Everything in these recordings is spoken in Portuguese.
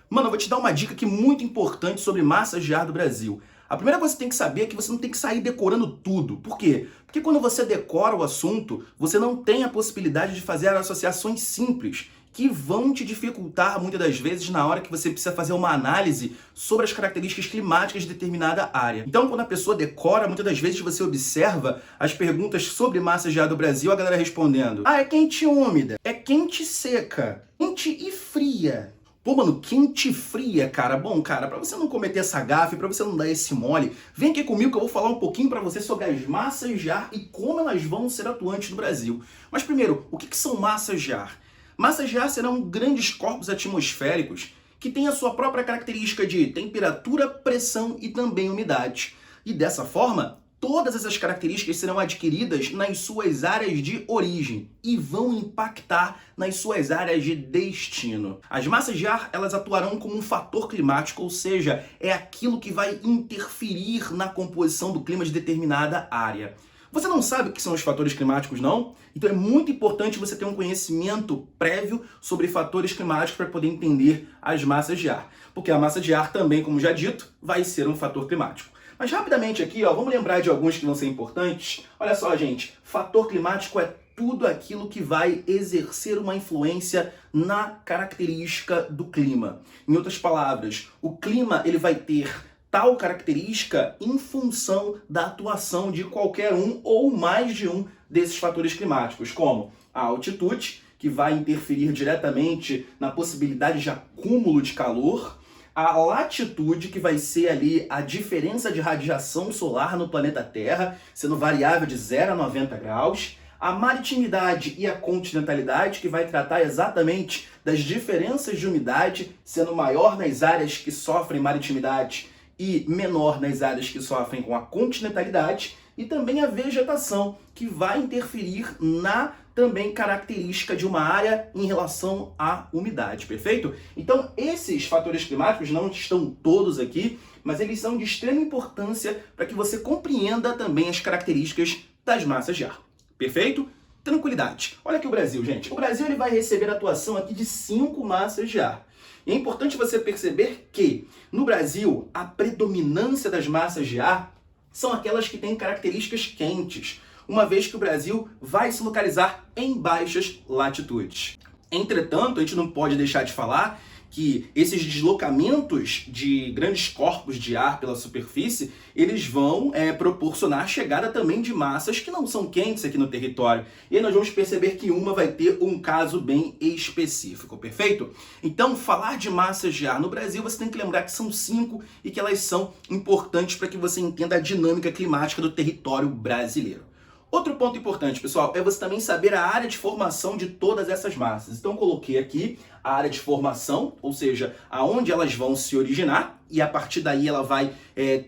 Mano, eu vou te dar uma dica aqui muito importante sobre massas de ar do Brasil. A primeira coisa que você tem que saber é que você não tem que sair decorando tudo. Por quê? Porque quando você decora o assunto, você não tem a possibilidade de fazer associações simples que vão te dificultar muitas das vezes na hora que você precisa fazer uma análise sobre as características climáticas de determinada área. Então, quando a pessoa decora, muitas das vezes você observa as perguntas sobre massas de ar do Brasil, a galera respondendo: ah, é quente e úmida, é quente e seca, quente e fria. Pô, mano, quente e fria, cara. Bom, cara, pra você não cometer essa gafe, pra você não dar esse mole, vem aqui comigo que eu vou falar um pouquinho pra você sobre as massas de ar e como elas vão ser atuantes no Brasil. Mas primeiro, o que são massas de ar? Massas de ar serão grandes corpos atmosféricos que têm a sua própria característica de temperatura, pressão e também umidade. E dessa forma, todas essas características serão adquiridas nas suas áreas de origem e vão impactar nas suas áreas de destino. As massas de ar, elas atuarão como um fator climático, ou seja, é aquilo que vai interferir na composição do clima de determinada área. Você não sabe o que são os fatores climáticos, não? Então é muito importante você ter um conhecimento prévio sobre fatores climáticos para poder entender as massas de ar. Porque a massa de ar também, como já dito, vai ser um fator climático. Mas rapidamente aqui, ó, vamos lembrar de alguns que vão ser importantes. Olha só, gente, fator climático é tudo aquilo que vai exercer uma influência na característica do clima. Em outras palavras, o clima ele vai ter tal característica em função da atuação de qualquer um ou mais de um desses fatores climáticos, como a altitude, que vai interferir diretamente na possibilidade de acúmulo de calor, a latitude, que vai ser ali a diferença de radiação solar no planeta Terra, sendo variável de 0 a 90 graus, a maritimidade e a continentalidade, que vai tratar exatamente das diferenças de umidade, sendo maior nas áreas que sofrem maritimidade e menor nas áreas que sofrem com a continentalidade, e também a vegetação, que vai interferir na também característica de uma área em relação à umidade, perfeito? Então, esses fatores climáticos não estão todos aqui, mas eles são de extrema importância para que você compreenda também as características das massas de ar, perfeito? Tranquilidade. Olha aqui o Brasil, gente. O Brasil ele vai receber a atuação aqui de 5 massas de ar. E é importante você perceber que, no Brasil, a predominância das massas de ar são aquelas que têm características quentes, uma vez que o Brasil vai se localizar em baixas latitudes. Entretanto, a gente não pode deixar de falar que esses deslocamentos de grandes corpos de ar pela superfície, eles vão proporcionar a chegada também de massas que não são quentes aqui no território. E aí nós vamos perceber que uma vai ter um caso bem específico, perfeito? Então, falar de massas de ar no Brasil, você tem que lembrar que são 5 e que elas são importantes para que você entenda a dinâmica climática do território brasileiro. Outro ponto importante, pessoal, é você também saber a área de formação de todas essas massas. Então, coloquei aqui a área de formação, ou seja, aonde elas vão se originar, e a partir daí ela vai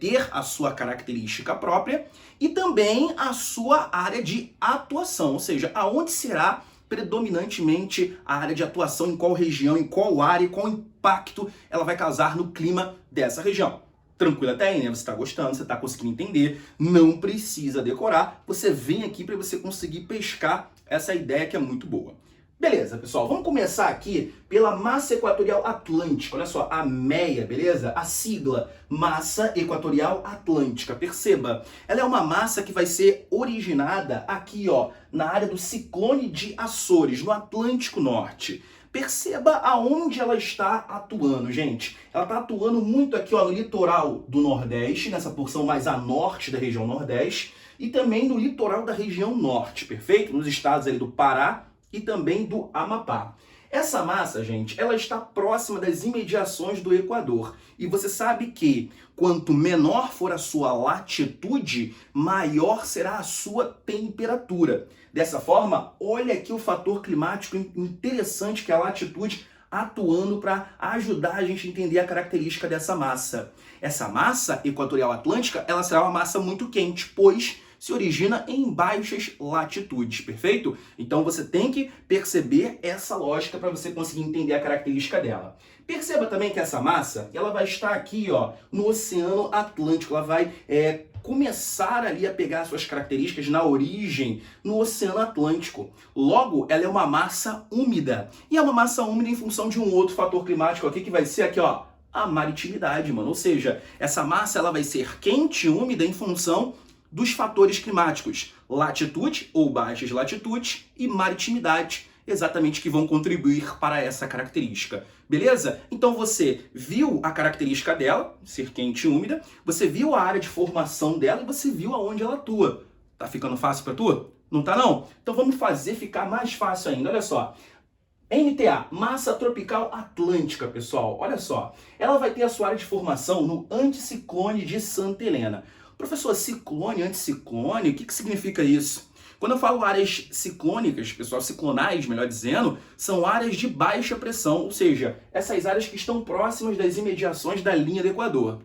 ter a sua característica própria, e também a sua área de atuação, ou seja, aonde será predominantemente a área de atuação, em qual região, em qual área, e qual impacto ela vai causar no clima dessa região. Tranquilo até aí, né? Você está gostando, você está conseguindo entender, não precisa decorar, você vem aqui para você conseguir pescar essa ideia que é muito boa. Beleza, pessoal, vamos começar aqui pela Massa Equatorial Atlântica, olha só, a MEA, beleza? A sigla, Massa Equatorial Atlântica, perceba, ela é uma massa que vai ser originada aqui, ó, na área do ciclone de Açores, no Atlântico Norte. Perceba aonde ela está atuando, gente. Ela está atuando muito aqui, ó, no litoral do Nordeste, nessa porção mais a norte da região Nordeste, e também no litoral da região Norte, perfeito? Nos estados ali do Pará e também do Amapá. Essa massa, gente, ela está próxima das imediações do Equador. E você sabe que quanto menor for a sua latitude, maior será a sua temperatura. Dessa forma, olha aqui o fator climático interessante que é a latitude atuando para ajudar a gente a entender a característica dessa massa. Essa massa equatorial atlântica, ela será uma massa muito quente, pois se origina em baixas latitudes, perfeito? Então você tem que perceber essa lógica para você conseguir entender a característica dela. Perceba também que essa massa, ela vai estar aqui, ó, no Oceano Atlântico, ela vai começar ali a pegar suas características na origem no Oceano Atlântico. Logo, ela é uma massa úmida. E é uma massa úmida em função de um outro fator climático aqui, que vai ser aqui, ó, a maritimidade, mano. Ou seja, essa massa ela vai ser quente e úmida em função dos fatores climáticos, latitude ou baixas latitudes e maritimidade, exatamente que vão contribuir para essa característica. Beleza? Então você viu a característica dela, ser quente e úmida, você viu a área de formação dela e você viu aonde ela atua. Tá ficando fácil para tu? Não tá não? Então vamos fazer ficar mais fácil ainda. Olha só. MTA, massa tropical atlântica, pessoal. Olha só. Ela vai ter a sua área de formação no anticiclone de Santa Helena. Professor, ciclone, anticiclone, o que significa isso? Quando eu falo áreas ciclônicas, pessoal, ciclonais, melhor dizendo, são áreas de baixa pressão, ou seja, essas áreas que estão próximas das imediações da linha do Equador.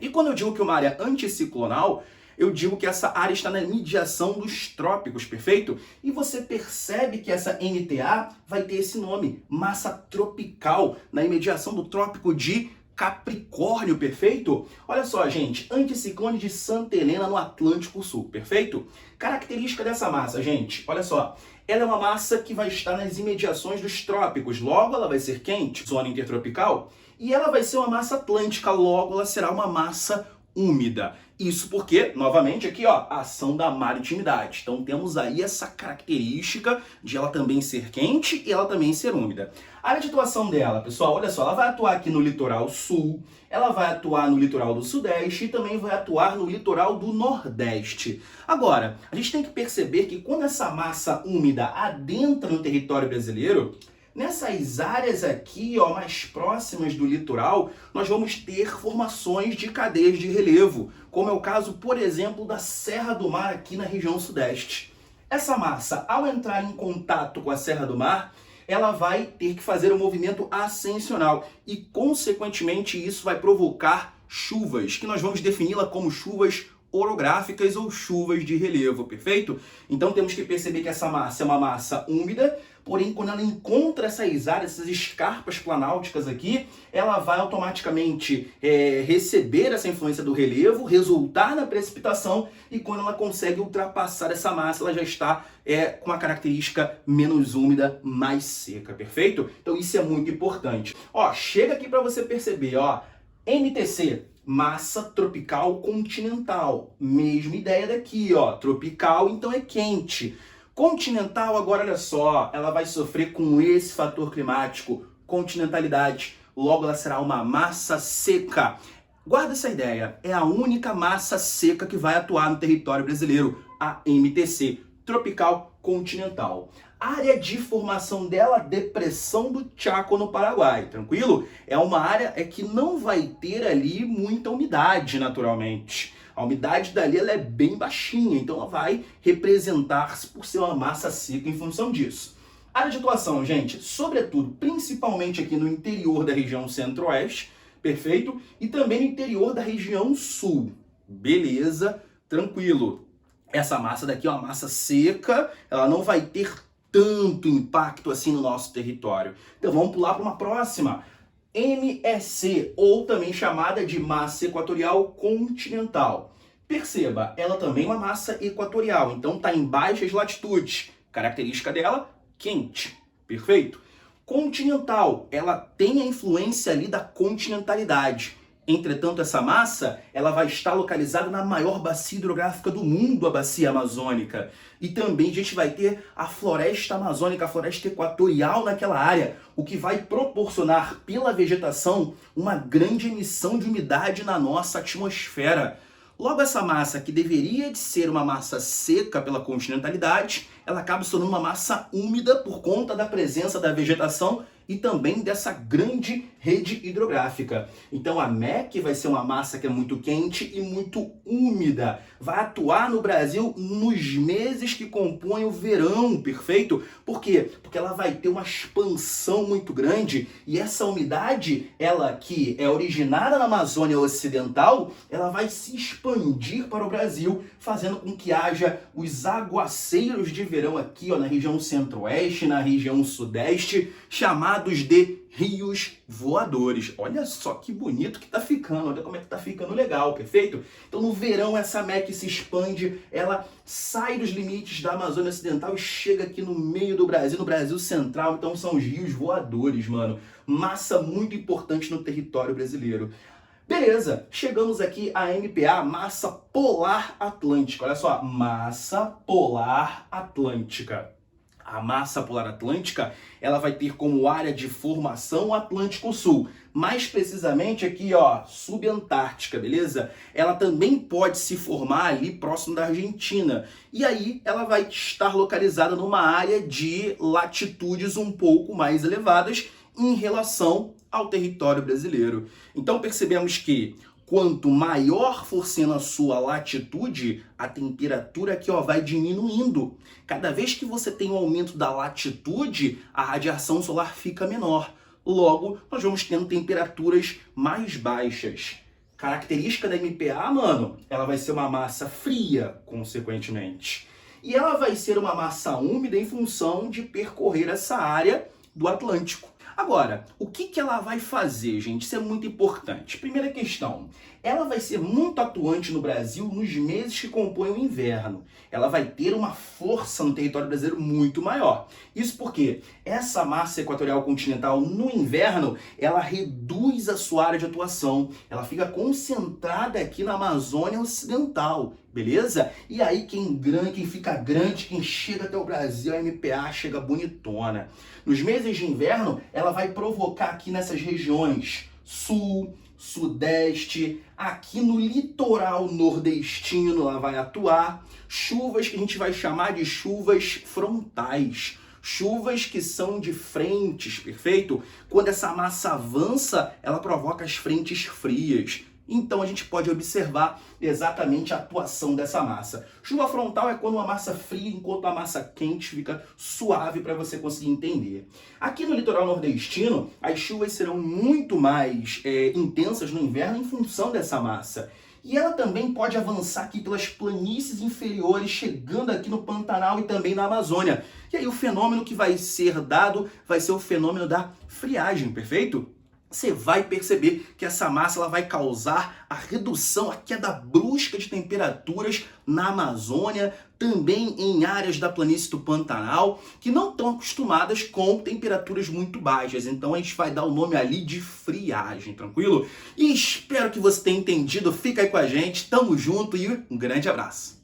E quando eu digo que uma área anticiclonal, eu digo que essa área está na mediação dos trópicos, perfeito? E você percebe que essa MTA vai ter esse nome, massa tropical, na imediação do trópico de Capricórnio, perfeito? Olha só, gente, anticiclone de Santa Helena no Atlântico Sul, perfeito? Característica dessa massa, gente, olha só. Ela é uma massa que vai estar nas imediações dos trópicos, logo ela vai ser quente, zona intertropical, e ela vai ser uma massa atlântica, logo ela será uma massa úmida. Isso porque, novamente, aqui, ó, a ação da maritimidade. Então temos aí essa característica de ela também ser quente e ela também ser úmida. A área de atuação dela, pessoal, olha só, ela vai atuar aqui no litoral sul, ela vai atuar no litoral do sudeste e também vai atuar no litoral do nordeste. Agora, a gente tem que perceber que quando essa massa úmida adentra no território brasileiro, nessas áreas aqui, ó, mais próximas do litoral, nós vamos ter formações de cadeias de relevo, como é o caso, por exemplo, da Serra do Mar aqui na região sudeste. Essa massa, ao entrar em contato com a Serra do Mar, ela vai ter que fazer um movimento ascensional e, consequentemente, isso vai provocar chuvas, que nós vamos defini-la como chuvas orográficas ou chuvas de relevo, perfeito? Então temos que perceber que essa massa é uma massa úmida, porém quando ela encontra essas áreas, essas escarpas planálticas aqui, ela vai automaticamente receber essa influência do relevo, resultar na precipitação e quando ela consegue ultrapassar essa massa, ela já está com uma característica menos úmida, mais seca, perfeito? Então isso é muito importante. Ó, chega aqui para você perceber, ó, MTC, massa tropical continental. Mesma ideia daqui, ó. Tropical, então é quente. Continental, agora olha só, ela vai sofrer com esse fator climático, continentalidade. Logo, ela será uma massa seca. Guarda essa ideia, é a única massa seca que vai atuar no território brasileiro, a MTC, tropical continental. Área de formação dela, depressão do Chaco no Paraguai, tranquilo? É uma área que não vai ter ali muita umidade naturalmente. A umidade dali ela é bem baixinha, então ela vai representar-se por ser uma massa seca em função disso. Área de atuação, gente, sobretudo, principalmente aqui no interior da região centro-oeste, perfeito? E também no interior da região sul. Beleza, tranquilo. Essa massa daqui é uma massa seca, ela não vai ter tanto impacto assim no nosso território. Então vamos pular para uma próxima. MEC, ou também chamada de massa equatorial continental. Perceba, ela também é uma massa equatorial, então está em baixas latitudes. Característica dela, quente. Perfeito? Continental, ela tem a influência ali da continentalidade. Entretanto, essa massa ela vai estar localizada na maior bacia hidrográfica do mundo, a bacia amazônica. E também a gente vai ter a floresta amazônica, a floresta equatorial naquela área, o que vai proporcionar pela vegetação uma grande emissão de umidade na nossa atmosfera. Logo, essa massa, que deveria de ser uma massa seca pela continentalidade, ela acaba se tornando uma massa úmida por conta da presença da vegetação e também dessa grande rede hidrográfica. Então a MEC vai ser uma massa que é muito quente e muito úmida. Vai atuar no Brasil nos meses que compõem o verão, perfeito? Por quê? Porque ela vai ter uma expansão muito grande e essa umidade, ela que é originada na Amazônia Ocidental, ela vai se expandir para o Brasil, fazendo com que haja os aguaceiros de verão aqui, ó, na região centro-oeste, na região sudeste, chamados cercados de rios voadores. Olha só que bonito que tá ficando, olha como é que tá ficando legal, perfeito? Então no verão essa MEC se expande, ela sai dos limites da Amazônia Ocidental e chega aqui no meio do Brasil, no Brasil Central, então são os rios voadores, mano. Massa muito importante no território brasileiro. Beleza, chegamos aqui à MPA, Massa Polar Atlântica. Olha só, Massa Polar Atlântica. A Massa Polar Atlântica, ela vai ter como área de formação o Atlântico Sul. Mais precisamente aqui, ó, Subantártica, beleza? Ela também pode se formar ali próximo da Argentina. E aí ela vai estar localizada numa área de latitudes um pouco mais elevadas em relação ao território brasileiro. Então percebemos que quanto maior for sendo a sua latitude, a temperatura aqui, ó, vai diminuindo. Cada vez que você tem um aumento da latitude, a radiação solar fica menor. Logo, nós vamos tendo temperaturas mais baixas. Característica da MPA, mano, ela vai ser uma massa fria, consequentemente. E ela vai ser uma massa úmida em função de percorrer essa área do Atlântico. Agora, o que ela vai fazer, gente? Isso é muito importante. Primeira questão, ela vai ser muito atuante no Brasil nos meses que compõem o inverno. Ela vai ter uma força no território brasileiro muito maior. Isso porque essa massa equatorial continental no inverno, ela reduz a sua área de atuação. Ela fica concentrada aqui na Amazônia Ocidental, beleza? E aí quem fica grande, quem chega até o Brasil, a MPA chega bonitona. Nos meses de inverno, ela vai provocar aqui nessas regiões sul, sudeste, aqui no litoral nordestino ela vai atuar, chuvas que a gente vai chamar de chuvas frontais. Chuvas que são de frentes, perfeito? Quando essa massa avança, ela provoca as frentes frias. Então a gente pode observar exatamente a atuação dessa massa. Chuva frontal é quando uma massa fria, enquanto a massa quente fica suave para você conseguir entender. Aqui no litoral nordestino, as chuvas serão muito mais intensas no inverno em função dessa massa. E ela também pode avançar aqui pelas planícies inferiores, chegando aqui no Pantanal e também na Amazônia. E aí o fenômeno que vai ser dado vai ser o fenômeno da friagem, perfeito? Você vai perceber que essa massa ela vai causar a redução, a queda brusca de temperaturas na Amazônia, também em áreas da planície do Pantanal, que não estão acostumadas com temperaturas muito baixas. Então a gente vai dar o nome ali de friagem, tranquilo? E espero que você tenha entendido. Fica aí com a gente, tamo junto e um grande abraço.